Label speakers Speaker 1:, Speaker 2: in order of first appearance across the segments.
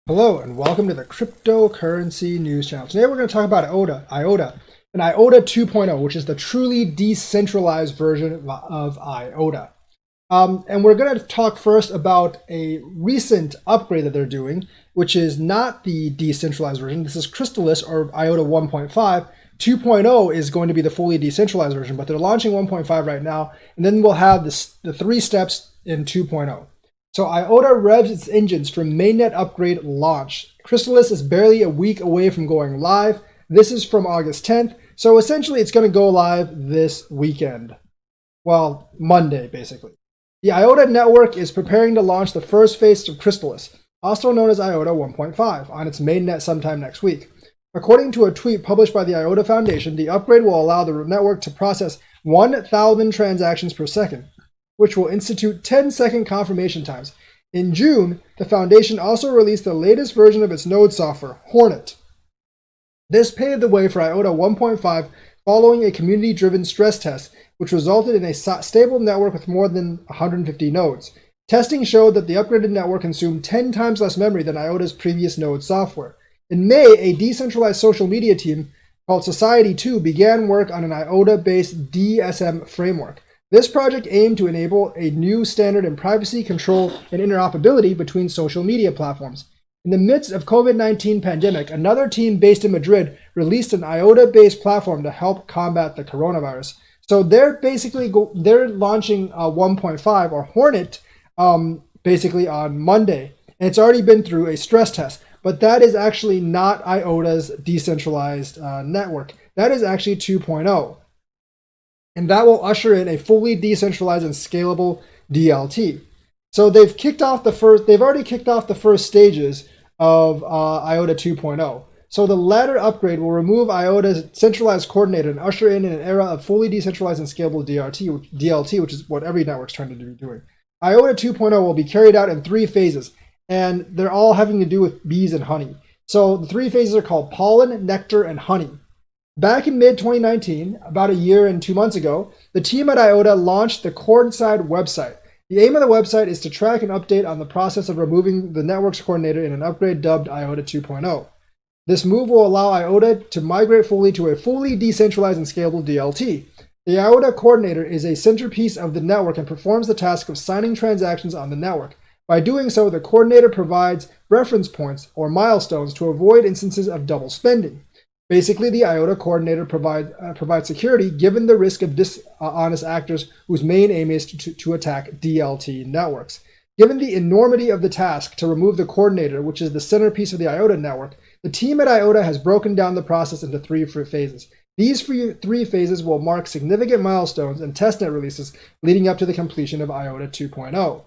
Speaker 1: Hello and welcome to the Cryptocurrency News Channel. Today we're going to talk about IOTA, and IOTA 2.0, which is the truly decentralized version of IOTA. And we're going to talk first about a recent upgrade that they're doing, which is not the decentralized version. This is Crystallis or IOTA 1.5. 2.0 is going to be the fully decentralized version, but they're launching 1.5 right now, and then we'll have the three steps in 2.0. So IOTA revs its engines for mainnet upgrade launch. Crystallis is barely a week away from going live. This is from August 10th. So essentially it's going to go live this weekend. Well, Monday, basically. The IOTA network is preparing to launch the first phase of Crystallis, also known as IOTA 1.5, on its mainnet sometime next week. According to a tweet published by the IOTA Foundation, the upgrade will allow the network to process 1,000 transactions per second, which will institute 10-second confirmation times. In June, the foundation also released the latest version of its node software, Hornet. This paved the way for IOTA 1.5 following a community-driven stress test, which resulted in a stable network with more than 150 nodes. Testing showed that the upgraded network consumed 10 times less memory than IOTA's previous node software. In May, a decentralized social media team called Society2 began work on an IOTA-based DSM framework. This project aimed to enable a new standard in privacy, control, and interoperability between social media platforms. In the midst of COVID-19 pandemic, another team based in Madrid released an IOTA-based platform to help combat the coronavirus. So they're launching 1.5 or Hornet basically on Monday, and it's already been through a stress test. But that is actually not IOTA's decentralized network. That is actually 2.0. And that will usher in a fully decentralized and scalable DLT. So they've already kicked off the first stages of IOTA 2.0. So the latter upgrade will remove IOTA's centralized coordinator and usher in an era of fully decentralized and scalable DLT, which is what every network's trying to be doing. IOTA 2.0 will be carried out in 3 phases, and they're all having to do with bees and honey. So the 3 phases are called pollen, nectar, and honey. Back in mid-2019, about a year and 2 months ago, the team at IOTA launched the Coincide website. The aim of the website is to track and update on the process of removing the network's coordinator in an upgrade dubbed IOTA 2.0. This move will allow IOTA to migrate fully to a fully decentralized and scalable DLT. The IOTA coordinator is a centerpiece of the network and performs the task of signing transactions on the network. By doing so, the coordinator provides reference points or milestones to avoid instances of double spending. Basically, the IOTA coordinator provides security given the risk of dishonest actors whose main aim is to attack DLT networks. Given the enormity of the task to remove the coordinator, which is the centerpiece of the IOTA network, the team at IOTA has broken down the process into 3 phases. These 3 phases will mark significant milestones and testnet releases leading up to the completion of IOTA 2.0.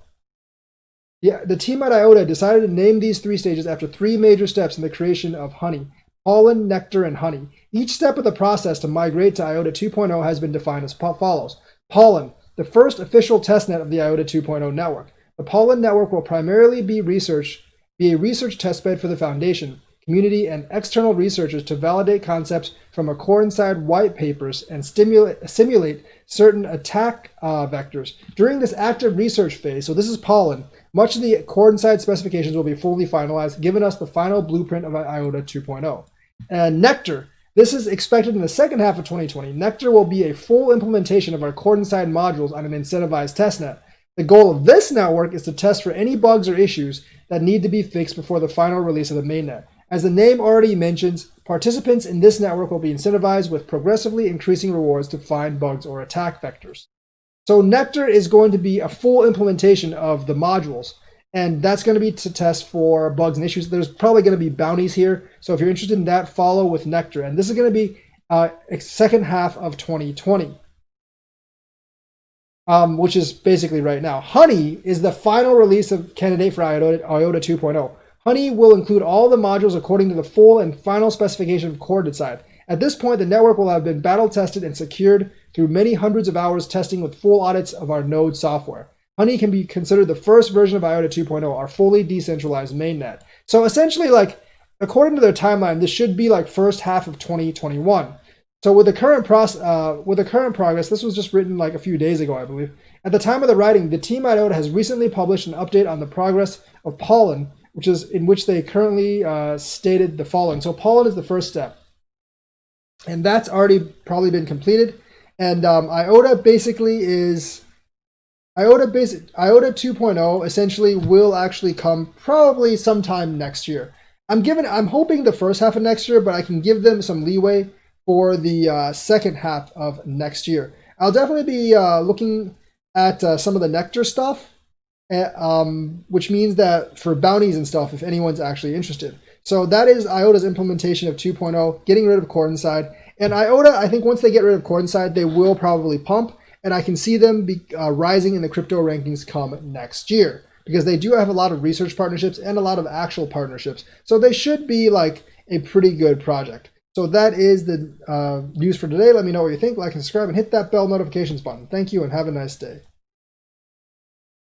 Speaker 1: The team at IOTA decided to name these 3 stages after 3 major steps in the creation of honey: pollen, nectar, and honey. Each step of the process to migrate to IOTA 2.0 has been defined as follows. Pollen, the first official testnet of the IOTA 2.0 network. The pollen network will primarily be a research testbed for the foundation, community, and external researchers to validate concepts from a Coincide white papers and simulate certain attack vectors. During this active research phase, so this is pollen, much of the Coincide specifications will be fully finalized, giving us the final blueprint of IOTA 2.0. And Nectar, this is expected in the second half of 2020. Nectar will be a full implementation of our Coincide modules on an incentivized testnet. The goal of this network is to test for any bugs or issues that need to be fixed before the final release of the mainnet. As the name already mentions, participants in this network will be incentivized with progressively increasing rewards to find bugs or attack vectors. So Nectar is going to be a full implementation of the modules, and that's going to be to test for bugs and issues. There's probably going to be bounties here, so if you're interested in that, follow with Nectar. And this is going to be second half of 2020, which is basically right now. Honey is the final release of candidate for IOTA 2.0. Honey will include all the modules according to the full and final specification of Coincide. At this point, the network will have been battle tested and secured through many hundreds of hours testing with full audits of our node software. Honey can be considered the first version of IOTA 2.0, our fully decentralized mainnet. So essentially, according to their timeline, this should be first half of 2021. So with the current progress, this was just written a few days ago, I believe. At the time of the writing, the team at IOTA has recently published an update on the progress of Pollen, which is in which they currently stated the following. So pollen is the first step, and that's already probably been completed. And IOTA basically is IOTA 2.0 essentially will actually come probably sometime next year. I'm hoping the first half of next year, but I can give them some leeway for the second half of next year. I'll definitely be looking at some of the nectar stuff, which means that for bounties and stuff, if anyone's actually interested. So that is IOTA's implementation of 2.0, getting rid of coincide. And IOTA, I think once they get rid of coincide, they will probably pump, and I can see them rising in the crypto rankings come next year, because they do have a lot of research partnerships and a lot of actual partnerships. So they should be like a pretty good project. So that is the news for today. Let me know what you think. Like and subscribe and hit that bell notifications button. Thank you and have a nice day.